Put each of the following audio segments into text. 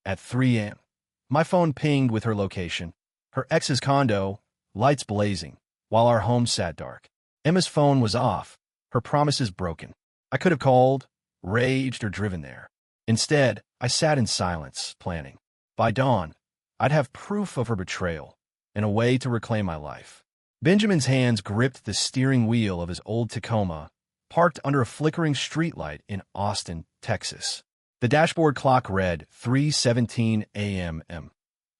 At 3 a.m., my phone pinged with her location. Her ex's condo, lights blazing, while our home sat dark. Emma's phone was off, her promises broken. I could have called, raged, or driven there. Instead, I sat in silence, planning. By dawn, I'd have proof of her betrayal and a way to reclaim my life. Benjamin's hands gripped the steering wheel of his old Tacoma, parked under a flickering streetlight in Austin, Texas. The dashboard clock read 3:17 a.m.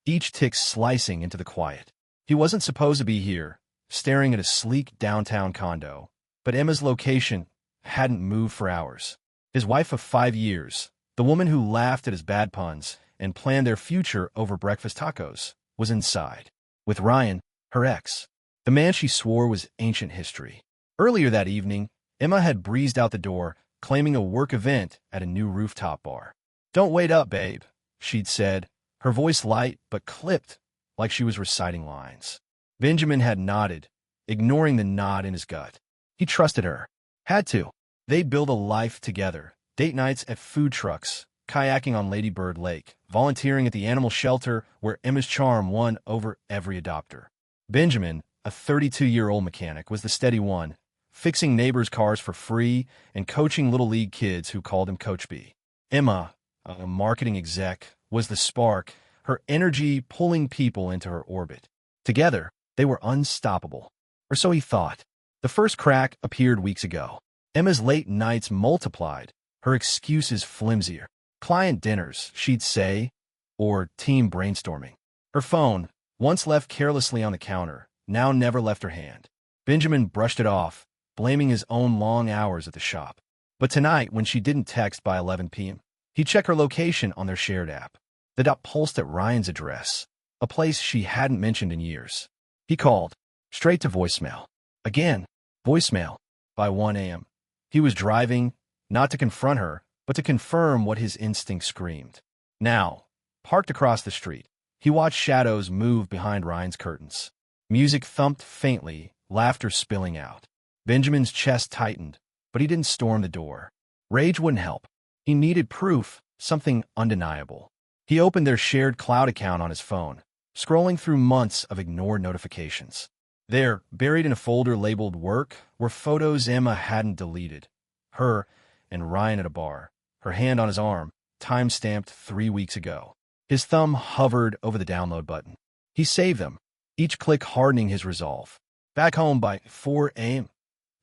each tick slicing into the quiet. He wasn't supposed to be here, staring at a sleek downtown condo, but Emma's location hadn't moved for hours. His wife of 5 years, the woman who laughed at his bad puns and planned their future over breakfast tacos, was inside, with Ryan, her ex, the man she swore was ancient history. Earlier that evening, Emma had breezed out the door, claiming a work event at a new rooftop bar. "Don't wait up, babe," she'd said, her voice light but clipped like she was reciting lines. Benjamin had nodded, ignoring the knot in his gut. He trusted her. Had to. They'd build a life together. Date nights at food trucks, kayaking on Lady Bird Lake, volunteering at the animal shelter where Emma's charm won over every adopter. Benjamin, a 32-year-old mechanic, was the steady one, fixing neighbors' cars for free and coaching Little League kids who called him Coach B. Emma, a marketing exec, was the spark, her energy pulling people into her orbit. Together, they were unstoppable. Or so he thought. The first crack appeared weeks ago. Emma's late nights multiplied, her excuses flimsier. Client dinners, she'd say, or team brainstorming. Her phone, once left carelessly on the counter, now never left her hand. Benjamin brushed it off, blaming his own long hours at the shop. But tonight, when she didn't text by 11 p.m., he'd check her location on their shared app. The dot pulsed at Ryan's address, a place she hadn't mentioned in years. He called, straight to voicemail. Again, voicemail. By 1 a.m., he was driving, not to confront her, but to confirm what his instinct screamed. Now, parked across the street, he watched shadows move behind Ryan's curtains. Music thumped faintly, laughter spilling out. Benjamin's chest tightened, but he didn't storm the door. Rage wouldn't help. He needed proof, something undeniable. He opened their shared cloud account on his phone, scrolling through months of ignored notifications. There, buried in a folder labeled Work, were photos Emma hadn't deleted. Her and Ryan at a bar, her hand on his arm, time-stamped 3 weeks ago. His thumb hovered over the download button. He saved them, each click hardening his resolve. Back home by 4 a.m.,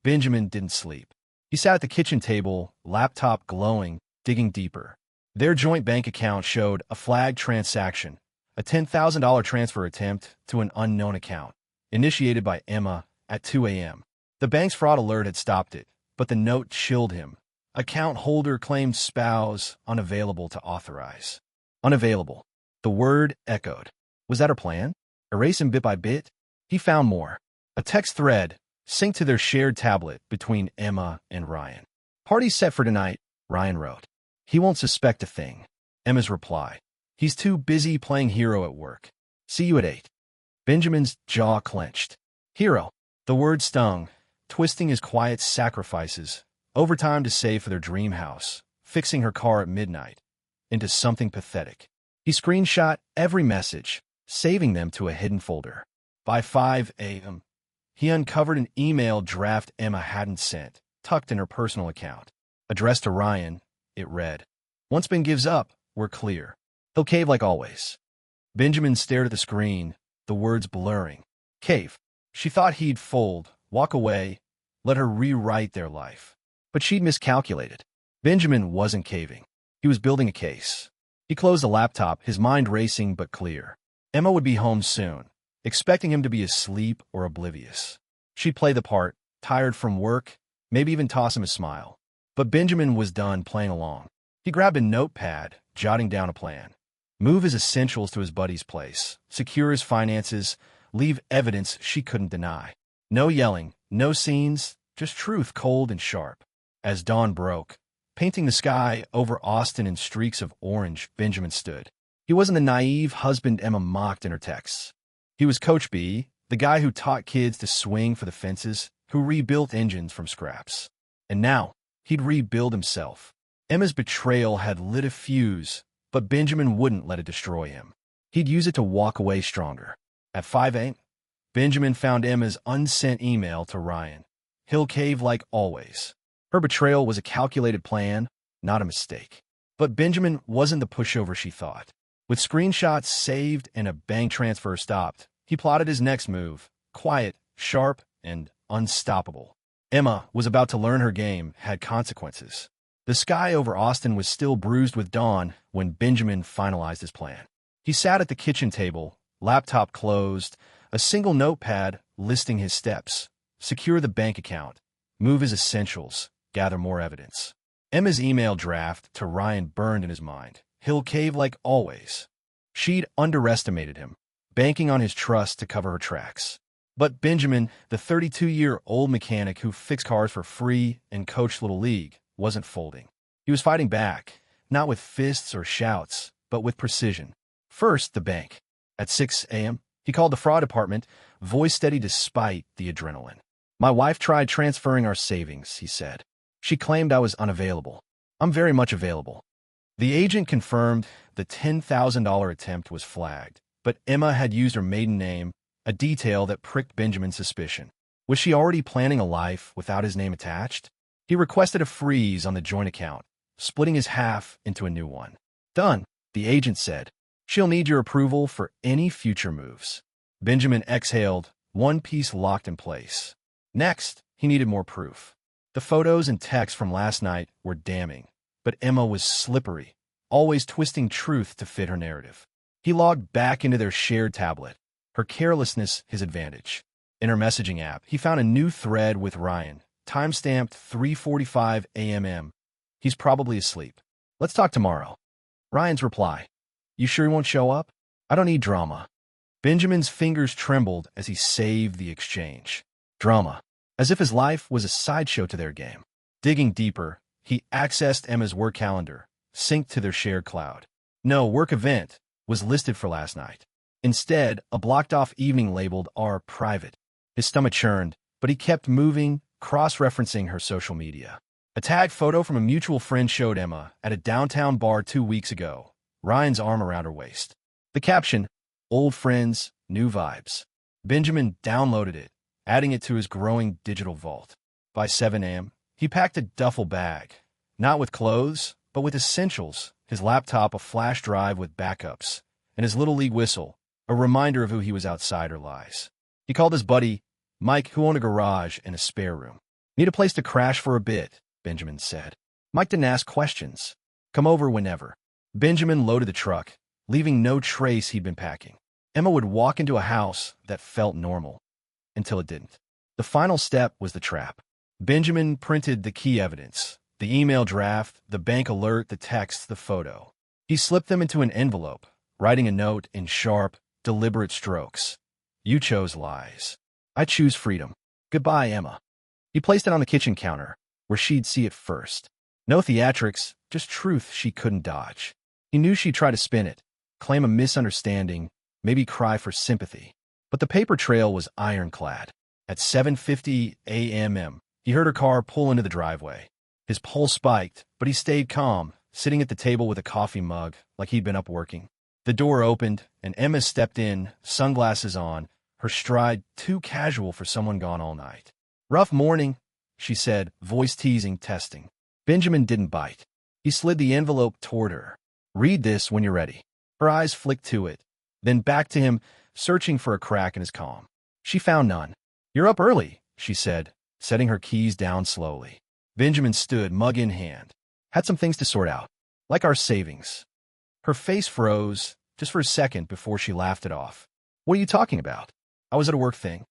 Benjamin didn't sleep. He sat at the kitchen table, laptop glowing, digging deeper. Their joint bank account showed a flagged transaction, a $10,000 transfer attempt to an unknown account, initiated by Emma at 2 a.m. The bank's fraud alert had stopped it, but the note chilled him. Account holder claimed spouse unavailable to authorize. Unavailable. The word echoed. Was that her plan? Erase him bit by bit? He found more. A text thread, synced to their shared tablet between Emma and Ryan. "Party set for tonight," Ryan wrote. "He won't suspect a thing." Emma's reply. "He's too busy playing hero at work. See you at 8. Benjamin's jaw clenched. Hero. The word stung, twisting his quiet sacrifices, overtime to save for their dream house, fixing her car at midnight, into something pathetic. He screenshot every message, saving them to a hidden folder. By 5 a.m., he uncovered an email draft Emma hadn't sent, tucked in her personal account. Addressed to Ryan, it read, "Once Ben gives up, we're clear. He'll cave like always." Benjamin stared at the screen, the words blurring. Cave. She thought he'd fold, walk away, let her rewrite their life. But she'd miscalculated. Benjamin wasn't caving. He was building a case. He closed the laptop, his mind racing but clear. Emma would be home soon, expecting him to be asleep or oblivious. She'd play the part, tired from work, maybe even toss him a smile. But Benjamin was done playing along. He grabbed a notepad, jotting down a plan. Move his essentials to his buddy's place, secure his finances, leave evidence she couldn't deny. No yelling, no scenes, just truth cold and sharp. As dawn broke, painting the sky over Austin in streaks of orange, Benjamin stood. He wasn't the naive husband Emma mocked in her texts. He was Coach B, the guy who taught kids to swing for the fences, who rebuilt engines from scraps. And now, he'd rebuild himself. Emma's betrayal had lit a fuse, but Benjamin wouldn't let it destroy him. He'd use it to walk away stronger. At 5 a.m., Benjamin found Emma's unsent email to Ryan. He'll cave like always. Her betrayal was a calculated plan, not a mistake. But Benjamin wasn't the pushover she thought. With screenshots saved and a bank transfer stopped, he plotted his next move, quiet, sharp, and unstoppable. Emma was about to learn her game had consequences. The sky over Austin was still bruised with dawn when Benjamin finalized his plan. He sat at the kitchen table, laptop closed, a single notepad listing his steps. Secure the bank account, move his essentials, gather more evidence. Emma's email draft to Ryan burned in his mind. He'll cave like always. She'd underestimated him, banking on his trust to cover her tracks. But Benjamin, the 32-year-old mechanic who fixed cars for free and coached Little League, wasn't folding. He was fighting back, not with fists or shouts, but with precision. First, the bank. At 6 a.m., he called the fraud department, voice steady despite the adrenaline. My wife tried transferring our savings, he said. She claimed I was unavailable. I'm very much available. The agent confirmed the $10,000 attempt was flagged, but Emma had used her maiden name, a detail that pricked Benjamin's suspicion. Was she already planning a life without his name attached? He requested a freeze on the joint account, splitting his half into a new one. Done, the agent said. She'll need your approval for any future moves. Benjamin exhaled, one piece locked in place. Next, he needed more proof. The photos and texts from last night were damning, but Emma was slippery, always twisting truth to fit her narrative. He logged back into their shared tablet, her carelessness his advantage. In her messaging app, he found a new thread with Ryan, timestamped 3:45 a.m. He's probably asleep. Let's talk tomorrow. Ryan's reply. You sure he won't show up? I don't need drama. Benjamin's fingers trembled as he saved the exchange. Drama. As if his life was a sideshow to their game. Digging deeper, he accessed Emma's work calendar, synced to their shared cloud. No work event was listed for last night. Instead, a blocked-off evening labeled R private. His stomach churned, but he kept moving, cross-referencing her social media. A tag photo from a mutual friend showed Emma at a downtown bar 2 weeks ago, Ryan's arm around her waist. The caption, Old friends, new vibes. Benjamin downloaded it, adding it to his growing digital vault. By 7 a.m., he packed a duffel bag, not with clothes, but with essentials, his laptop a flash drive with backups, and his Little League whistle, a reminder of who he was outside her lies. He called his buddy, Mike, who owned a garage and a spare room. Need a place to crash for a bit, Benjamin said. Mike didn't ask questions. Come over whenever. Benjamin loaded the truck, leaving no trace he'd been packing. Emma would walk into a house that felt normal, until it didn't. The final step was the trap. Benjamin printed the key evidence, the email draft, the bank alert, the text, the photo. He slipped them into an envelope, writing a note in sharp, deliberate strokes. You chose lies. I choose freedom. Goodbye, Emma. He placed it on the kitchen counter, where she'd see it first. No theatrics, just truth she couldn't dodge. He knew she'd try to spin it, claim a misunderstanding, maybe cry for sympathy. But the paper trail was ironclad. At 7:50 a.m., he heard her car pull into the driveway. His pulse spiked, but he stayed calm, sitting at the table with a coffee mug, like he'd been up working. The door opened, and Emma stepped in, sunglasses on, her stride too casual for someone gone all night. Rough morning, she said, voice teasing, testing. Benjamin didn't bite. He slid the envelope toward her. Read this when you're ready. Her eyes flicked to it, then back to him, searching for a crack in his calm. She found none. You're up early, she said, setting her keys down slowly. Benjamin stood, mug in hand. Had some things to sort out, like our savings. Her face froze, just for a second before she laughed it off. What are you talking about? I was at a work thing.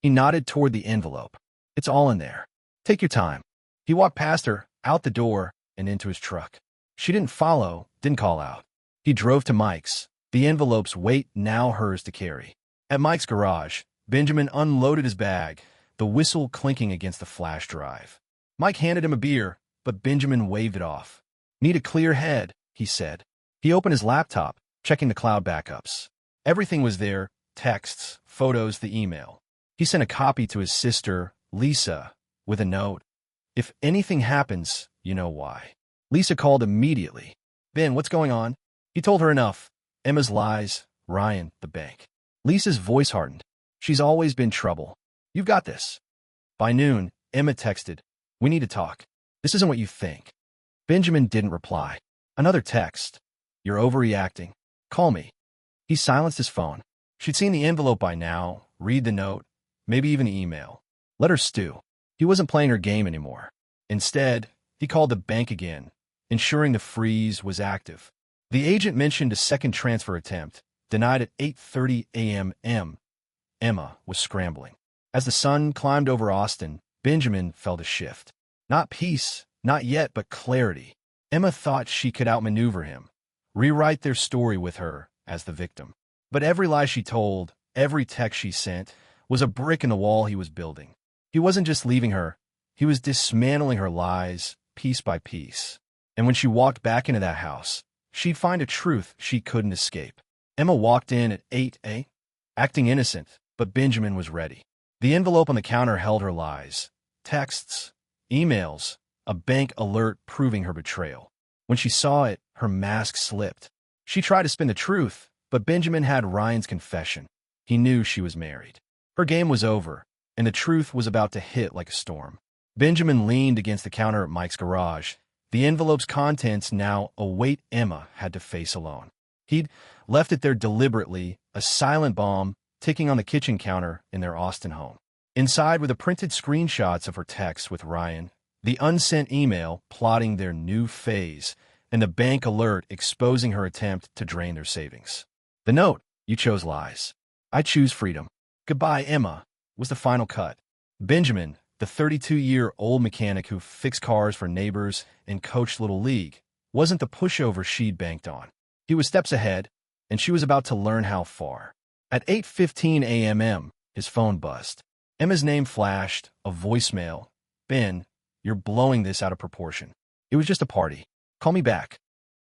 He nodded toward the envelope. It's all in there. Take your time. He walked past her, out the door, and into his truck. She didn't follow, didn't call out. He drove to Mike's, the envelope's weight now hers to carry. At Mike's garage, Benjamin unloaded his bag, the whistle clinking against the flash drive. Mike handed him a beer, but Benjamin waved it off. Need a clear head, he said. He opened his laptop, checking the cloud backups. Everything was there, texts, photos, the email. He sent a copy to his sister, Lisa, with a note. If anything happens, you know why. Lisa called immediately. Ben, what's going on? He told her enough. Emma's lies, Ryan, the bank. Lisa's voice hardened. She's always been trouble. You've got this. By noon, Emma texted, we need to talk. This isn't what you think. Benjamin didn't reply. Another text. You're overreacting. Call me. He silenced his phone. She'd seen the envelope by now, read the note, maybe even the email. Let her stew. He wasn't playing her game anymore. Instead, he called the bank again, ensuring the freeze was active. The agent mentioned a second transfer attempt, denied at 8:30 a.m. Emma was scrambling. As the sun climbed over Austin, Benjamin felt a shift. Not peace, not yet, but clarity. Emma thought she could outmaneuver him, rewrite their story with her as the victim. But every lie she told, every text she sent, was a brick in the wall he was building. He wasn't just leaving her, he was dismantling her lies, piece by piece. And when she walked back into that house, she'd find a truth she couldn't escape. Emma walked in at 8 a.m., acting innocent, but Benjamin was ready. The envelope on the counter held her lies, texts, emails, a bank alert proving her betrayal. When she saw it, her mask slipped. She tried to spin the truth, but Benjamin had Ryan's confession. He knew she was married. Her game was over, and the truth was about to hit like a storm. Benjamin leaned against the counter at Mike's garage. The envelope's contents now a weight Emma had to face alone. He'd left it there deliberately, a silent bomb ticking on the kitchen counter in their Austin home. Inside were the printed screenshots of her texts with Ryan, the unsent email plotting their new phase, and the bank alert exposing her attempt to drain their savings. The note, you chose lies. I choose freedom. Goodbye, Emma, was the final cut. Benjamin, the 32-year-old mechanic who fixed cars for neighbors and coached Little League, wasn't the pushover she'd banked on. He was steps ahead, and she was about to learn how far. At 8:15 a.m., his phone buzzed. Emma's name flashed, a voicemail. Ben, you're blowing this out of proportion. It was just a party. Call me back.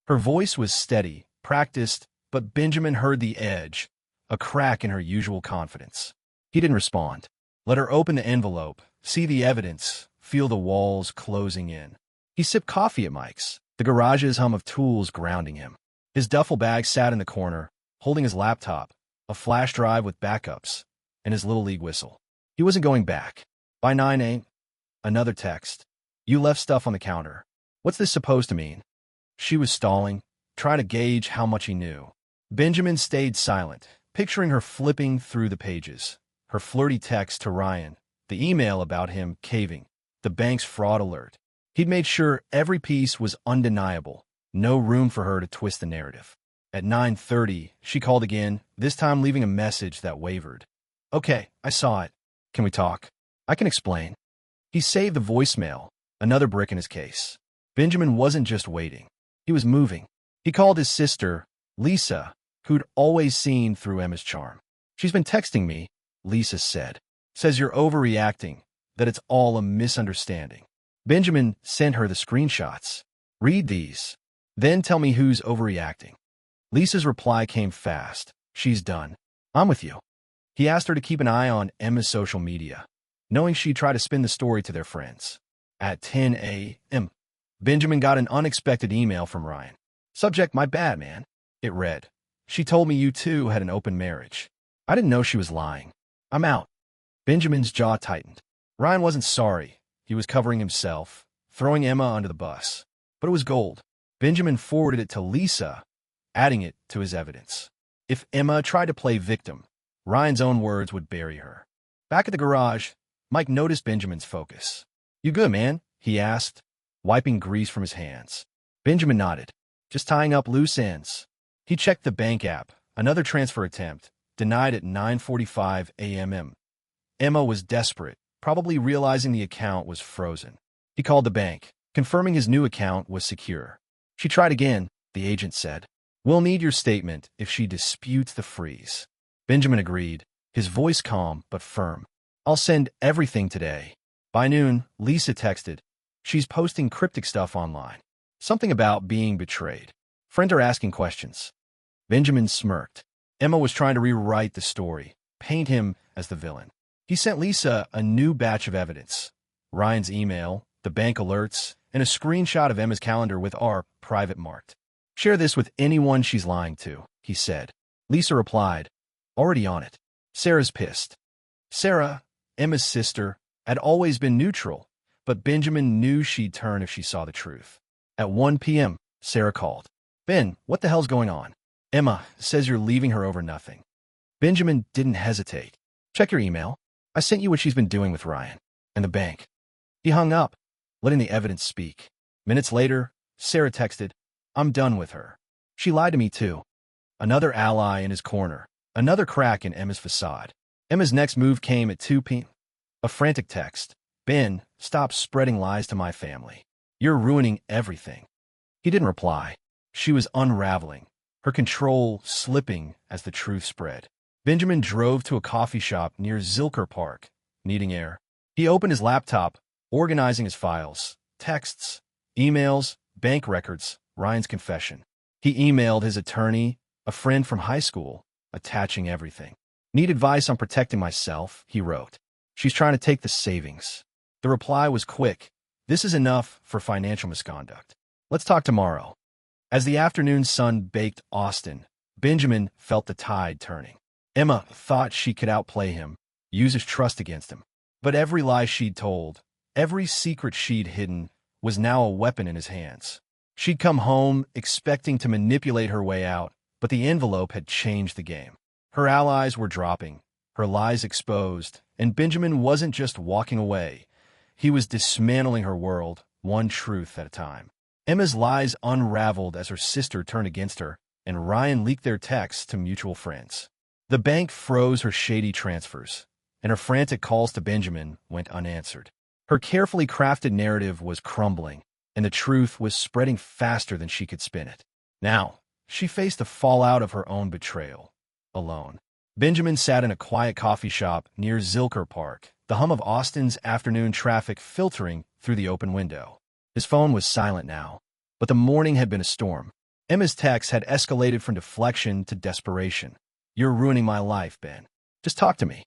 Her voice was steady, practiced, but Benjamin heard the edge, a crack in her usual confidence. He didn't respond. Let her open the envelope, see the evidence, feel the walls closing in. He sipped coffee at Mike's, the garage's hum of tools grounding him. His duffel bag sat in the corner, holding his laptop, a flash drive with backups, and his Little League whistle. He wasn't going back. By 9 a.m., another text. You left stuff on the counter. What's this supposed to mean? She was stalling, trying to gauge how much he knew. Benjamin stayed silent, picturing her flipping through the pages. Her flirty text to Ryan, the email about him caving, the bank's fraud alert. He'd made sure every piece was undeniable, no room for her to twist the narrative. At 9:30, she called again, this time leaving a message that wavered. Okay, I saw it. Can we talk? I can explain. He saved the voicemail, another brick in his case. Benjamin wasn't just waiting. He was moving. He called his sister, Lisa, who'd always seen through Emma's charm. She's been texting me, Lisa said. Says you're overreacting, that it's all a misunderstanding. Benjamin sent her the screenshots. Read these. Then tell me who's overreacting. Lisa's reply came fast. She's done. I'm with you. He asked her to keep an eye on Emma's social media, knowing she'd try to spin the story to their friends. At 10 a.m., Benjamin got an unexpected email from Ryan. Subject, my bad, man. It read, she told me you two had an open marriage. I didn't know she was lying. I'm out. Benjamin's jaw tightened. Ryan wasn't sorry. He was covering himself, throwing Emma under the bus. But it was gold. Benjamin forwarded it to Lisa, adding it to his evidence. If Emma tried to play victim, Ryan's own words would bury her. Back at the garage, Mike noticed Benjamin's focus. You good, man? He asked, wiping grease from his hands. Benjamin nodded, just tying up loose ends. He checked the bank app, another transfer attempt, denied at 9:45 a.m. Emma was desperate, probably realizing the account was frozen. He called the bank, confirming his new account was secure. She tried again, the agent said. We'll need your statement if she disputes the freeze. Benjamin agreed, his voice calm but firm. I'll send everything today. By noon, Lisa texted. She's posting cryptic stuff online. Something about being betrayed. Friends are asking questions. Benjamin smirked. Emma was trying to rewrite the story, paint him as the villain. He sent Lisa a new batch of evidence. Ryan's email, the bank alerts, and a screenshot of Emma's calendar with our private marked. Share this with anyone she's lying to, he said. Lisa replied, already on it. Sarah's pissed. Sarah, Emma's sister, had always been neutral, but Benjamin knew she'd turn if she saw the truth. At 1 p.m., Sarah called. Ben, what the hell's going on? Emma says you're leaving her over nothing. Benjamin didn't hesitate. Check your email. I sent you what she's been doing with Ryan and the bank. He hung up, letting the evidence speak. Minutes later, Sarah texted, I'm done with her. She lied to me too. Another ally in his corner. Another crack in Emma's facade. Emma's next move came at 2 p.m. A frantic text. Ben, stop spreading lies to my family. You're ruining everything. He didn't reply. She was unraveling, her control slipping as the truth spread. Benjamin drove to a coffee shop near Zilker Park, needing air. He opened his laptop, organizing his files, texts, emails, bank records, Ryan's confession. He emailed his attorney, a friend from high school, attaching everything. Need advice on protecting myself, he wrote. She's trying to take the savings. The reply was quick. This is enough for financial misconduct. Let's talk tomorrow. As the afternoon sun baked Austin, Benjamin felt the tide turning. Emma thought she could outplay him, use his trust against him. But every lie she'd told, every secret she'd hidden, was now a weapon in his hands. She'd come home expecting to manipulate her way out, but the envelope had changed the game. Her allies were dropping, her lies exposed, and Benjamin wasn't just walking away. He was dismantling her world, one truth at a time. Emma's lies unraveled as her sister turned against her, and Ryan leaked their texts to mutual friends. The bank froze her shady transfers, and her frantic calls to Benjamin went unanswered. Her carefully crafted narrative was crumbling, and the truth was spreading faster than she could spin it. Now, she faced the fallout of her own betrayal, alone. Benjamin sat in a quiet coffee shop near Zilker Park, the hum of Austin's afternoon traffic filtering through the open window. His phone was silent now, but the morning had been a storm. Emma's texts had escalated from deflection to desperation. You're ruining my life, Ben. Just talk to me.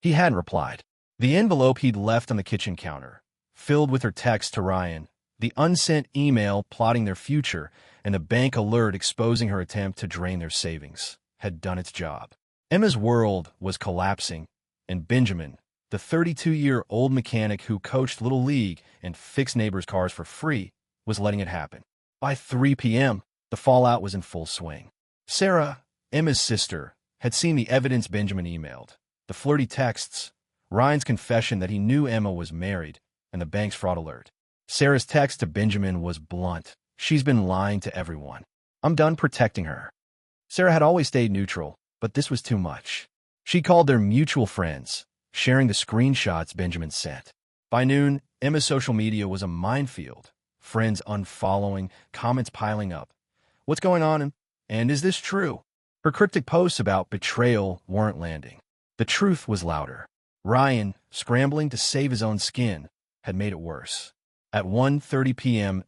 He hadn't replied. The envelope he'd left on the kitchen counter, filled with her text to Ryan, the unsent email plotting their future, and the bank alert exposing her attempt to drain their savings, had done its job. Emma's world was collapsing, and Benjamin, the 32-year-old mechanic who coached Little League and fixed neighbors' cars for free, was letting it happen. By 3 p.m., the fallout was in full swing. Sarah, Emma's sister, had seen the evidence Benjamin emailed, the flirty texts, Ryan's confession that he knew Emma was married, and the bank's fraud alert. Sarah's text to Benjamin was blunt. She's been lying to everyone. I'm done protecting her. Sarah had always stayed neutral, but this was too much. She called their mutual friends, sharing the screenshots Benjamin sent. By noon, Emma's social media was a minefield. Friends unfollowing, comments piling up. What's going on, and is this true? Her cryptic posts about betrayal weren't landing. The truth was louder. Ryan, scrambling to save his own skin, had made it worse. At 1:30 p.m.,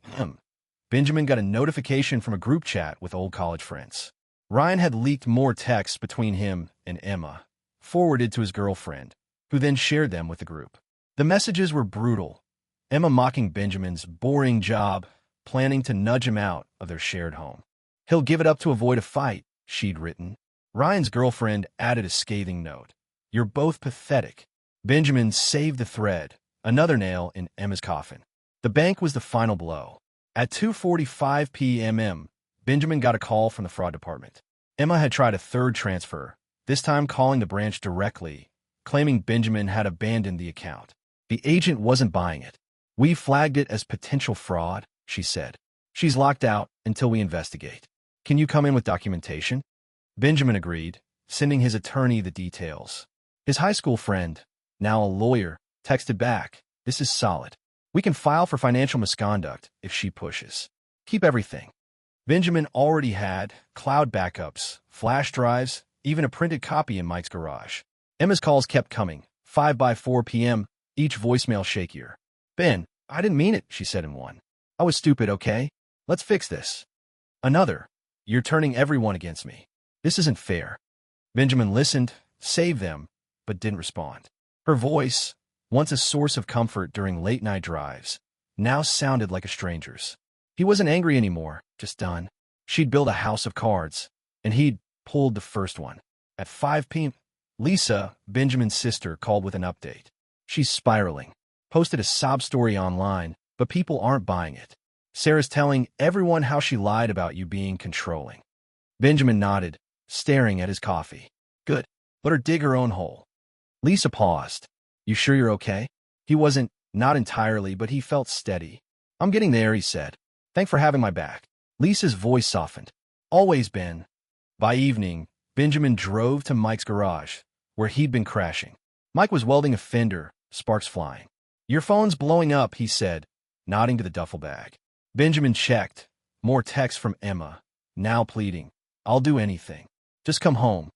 Benjamin got a notification from a group chat with old college friends. Ryan had leaked more texts between him and Emma, forwarded to his girlfriend, who then shared them with the group. The messages were brutal. Emma mocking Benjamin's boring job, planning to nudge him out of their shared home. He'll give it up to avoid a fight, she'd written. Ryan's girlfriend added a scathing note. You're both pathetic. Benjamin saved the thread, another nail in Emma's coffin. The bank was the final blow. At 2:45 p.m., Benjamin got a call from the fraud department. Emma had tried a third transfer, this time calling the branch directly, claiming Benjamin had abandoned the account. The agent wasn't buying it. We flagged it as potential fraud, she said. She's locked out until we investigate. Can you come in with documentation? Benjamin agreed, sending his attorney the details. His high school friend, now a lawyer, texted back, this is solid. We can file for financial misconduct if she pushes. Keep everything. Benjamin already had cloud backups, flash drives, even a printed copy in Mike's garage. Emma's calls kept coming, 5 by 4 p.m., each voicemail shakier. Ben, I didn't mean it, she said in one. I was stupid, okay? Let's fix this. Another, you're turning everyone against me. This isn't fair. Benjamin listened, saved them, but didn't respond. Her voice, once a source of comfort during late-night drives, now sounded like a stranger's. He wasn't angry anymore, just done. She'd built a house of cards, and he'd pulled the first one. At 5 p.m., Lisa, Benjamin's sister, called with an update. She's spiraling. Posted a sob story online, but people aren't buying it. Sarah's telling everyone how she lied about you being controlling. Benjamin nodded, staring at his coffee. Good. Let her dig her own hole. Lisa paused. You sure you're okay? He wasn't, not entirely, but he felt steady. I'm getting there, he said. Thanks for having my back. Lisa's voice softened. Always been. By evening, Benjamin drove to Mike's garage, where he'd been crashing. Mike was welding a fender, sparks flying. Your phone's blowing up, he said, nodding to the duffel bag. Benjamin checked. More texts from Emma, now pleading. I'll do anything. Just come home.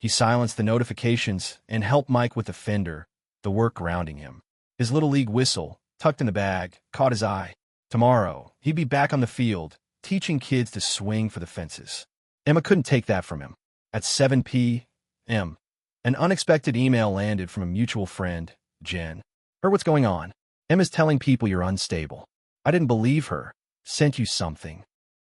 He silenced the notifications and helped Mike with the fender, the work grounding him. His little league whistle, tucked in the bag, caught his eye. Tomorrow, he'd be back on the field, teaching kids to swing for the fences. Emma couldn't take that from him. At 7 p.m., an unexpected email landed from a mutual friend, Jen. Heard what's going on. Emma's telling people you're unstable. I didn't believe her. Sent you something.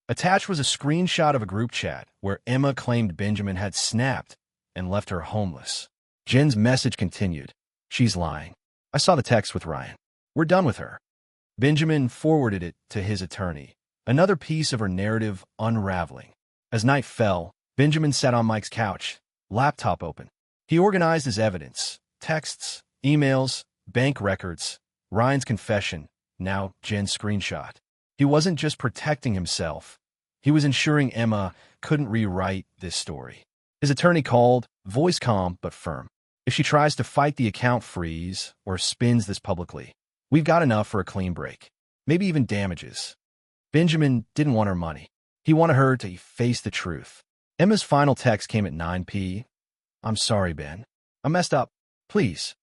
Attached was a screenshot of a group chat where Emma claimed Benjamin had snapped and left her homeless. Jen's message continued. She's lying. I saw the text with Ryan. We're done with her. Benjamin forwarded it to his attorney. Another piece of her narrative unraveling. As night fell, Benjamin sat on Mike's couch, laptop open. He organized his evidence, texts, emails, bank records, Ryan's confession, now Jen's screenshot. He wasn't just protecting himself. He was ensuring Emma couldn't rewrite this story. His attorney called, voice calm but firm. If she tries to fight the account freeze or spins this publicly, we've got enough for a clean break. Maybe even damages. Benjamin didn't want her money. He wanted her to face the truth. Emma's final text came at 9 p.m. I'm sorry, Ben. I messed up. Please.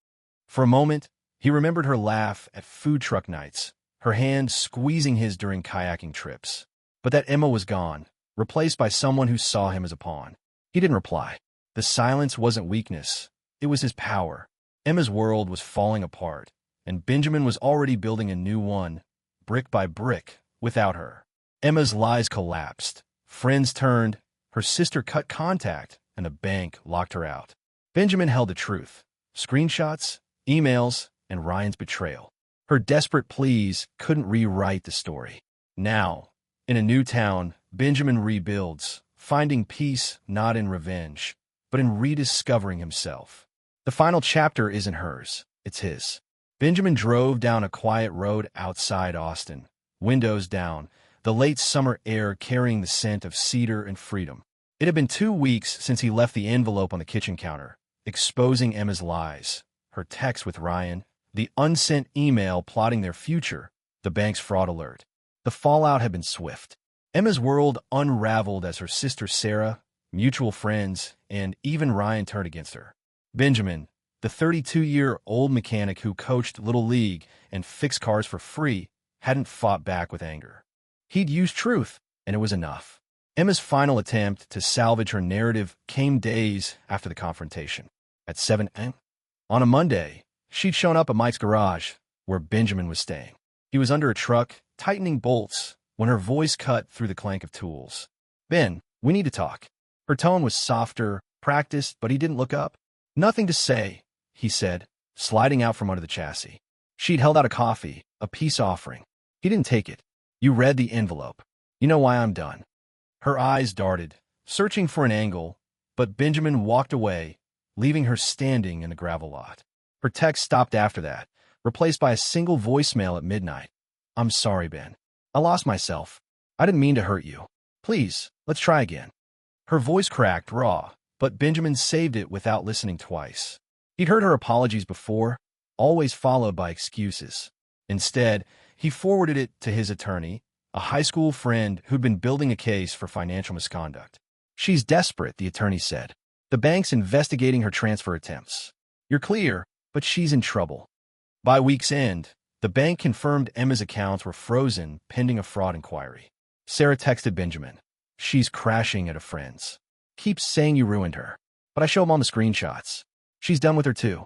For a moment, he remembered her laugh at food truck nights, her hand squeezing his during kayaking trips. But that Emma was gone, replaced by someone who saw him as a pawn. He didn't reply. The silence wasn't weakness. It was his power. Emma's world was falling apart, and Benjamin was already building a new one, brick by brick, without her. Emma's lies collapsed. Friends turned, her sister cut contact, and the bank locked her out. Benjamin held the truth. Screenshots, emails, and Ryan's betrayal. Her desperate pleas couldn't rewrite the story. Now, in a new town, Benjamin rebuilds, finding peace not in revenge, but in rediscovering himself. The final chapter isn't hers, it's his. Benjamin drove down a quiet road outside Austin, windows down, the late summer air carrying the scent of cedar and freedom. It had been 2 weeks since he left the envelope on the kitchen counter, exposing Emma's lies, her text with Ryan, the unsent email plotting their future, the bank's fraud alert. The fallout had been swift. Emma's world unraveled as her sister Sarah, mutual friends, and even Ryan turned against her. Benjamin, the 32-year-old mechanic who coached Little League and fixed cars for free, hadn't fought back with anger. He'd used truth, and it was enough. Emma's final attempt to salvage her narrative came days after the confrontation. At 7 a.m. on a Monday, she'd shown up at Mike's garage, where Benjamin was staying. He was under a truck, tightening bolts, when her voice cut through the clank of tools. Ben, we need to talk. Her tone was softer, practiced, but he didn't look up. Nothing to say, he said, sliding out from under the chassis. She'd held out a coffee, a peace offering. He didn't take it. You read the envelope. You know why I'm done. Her eyes darted, searching for an angle, but Benjamin walked away, leaving her standing in the gravel lot. Her text stopped after that, replaced by a single voicemail at midnight. I'm sorry, Ben. I lost myself. I didn't mean to hurt you. Please, let's try again. Her voice cracked, raw, but Benjamin saved it without listening twice. He'd heard her apologies before, always followed by excuses. Instead, he forwarded it to his attorney, a high school friend who'd been building a case for financial misconduct. She's desperate, the attorney said. The bank's investigating her transfer attempts. You're clear, but she's in trouble. By week's end, the bank confirmed Emma's accounts were frozen pending a fraud inquiry. Sarah texted Benjamin. She's crashing at a friend's. Keeps saying you ruined her, but I show him on the screenshots. She's done with her too.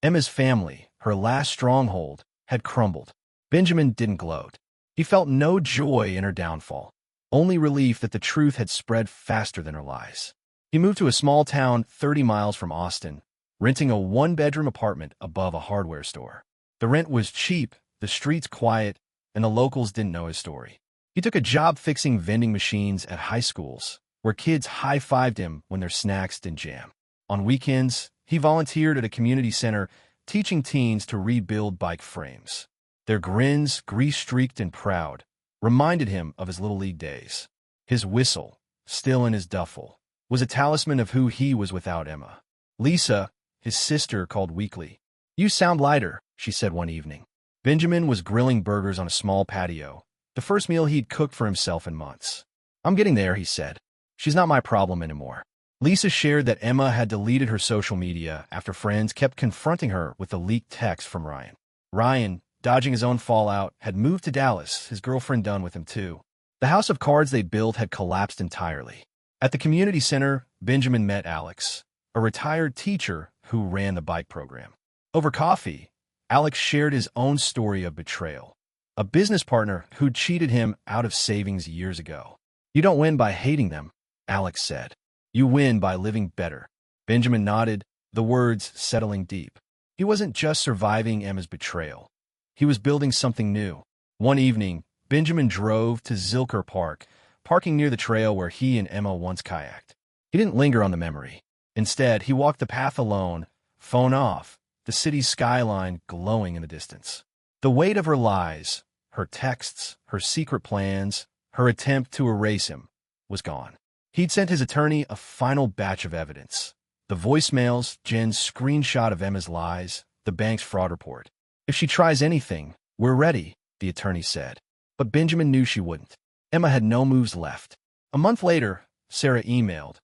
Emma's family, her last stronghold, had crumbled. Benjamin didn't gloat. He felt no joy in her downfall. only relief that the truth had spread faster than her lies. He moved to a small town 30 miles from Austin, renting a one-bedroom apartment above a hardware store. The rent was cheap, the streets quiet, and the locals didn't know his story. He took a job fixing vending machines at high schools, where kids high-fived him when their snacks didn't jam. On weekends, he volunteered at a community center, teaching teens to rebuild bike frames. Their grins, grease-streaked and proud, reminded him of his Little League days. His whistle, still in his duffel, was a talisman of who he was without Emma. Lisa, his sister, called weekly. "You sound lighter," she said one evening. Benjamin was grilling burgers on a small patio, the first meal he'd cooked for himself in months. "I'm getting there," he said. "She's not my problem anymore." Lisa shared that Emma had deleted her social media after friends kept confronting her with the leaked text from Ryan. Ryan, dodging his own fallout, had moved to Dallas, his girlfriend done with him too. The house of cards they built had collapsed entirely. At the community center, Benjamin met Alex, a retired teacher who ran the bike program. Over coffee, Alex shared his own story of betrayal. A business partner who'd cheated him out of savings years ago. "You don't win by hating them," Alex said. "You win by living better." Benjamin nodded, the words settling deep. He wasn't just surviving Emma's betrayal. He was building something new. One evening, Benjamin drove to Zilker Park, parking near the trail where he and Emma once kayaked. He didn't linger on the memory. Instead, he walked the path alone, phone off, the city's skyline glowing in the distance. The weight of her lies, her texts, her secret plans, her attempt to erase him, was gone. He'd sent his attorney a final batch of evidence. The voicemails, Jen's screenshot of Emma's lies, the bank's fraud report. "If she tries anything, we're ready," the attorney said. But Benjamin knew she wouldn't. Emma had no moves left. A month later, Sarah emailed,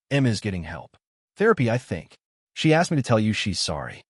"Emma's getting help. Therapy, I think. She asked me to tell you she's sorry."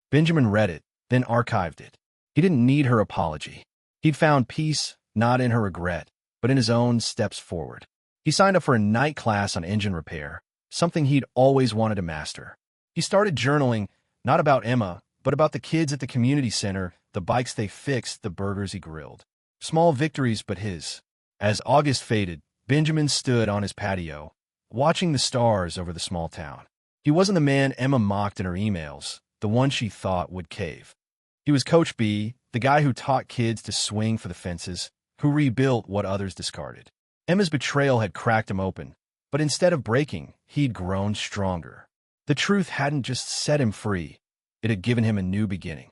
Benjamin read it, then archived it. He didn't need her apology. He'd found peace, not in her regret, but in his own steps forward. He signed up for a night class on engine repair, something he'd always wanted to master. He started journaling, not about Emma, but about the kids at the community center, the bikes they fixed, the burgers he grilled. Small victories, but his. As August faded, Benjamin stood on his patio, watching the stars over the small town. He wasn't the man Emma mocked in her emails, the one she thought would cave. He was Coach B, the guy who taught kids to swing for the fences, who rebuilt what others discarded. Emma's betrayal had cracked him open, but instead of breaking, he'd grown stronger. The truth hadn't just set him free, it had given him a new beginning.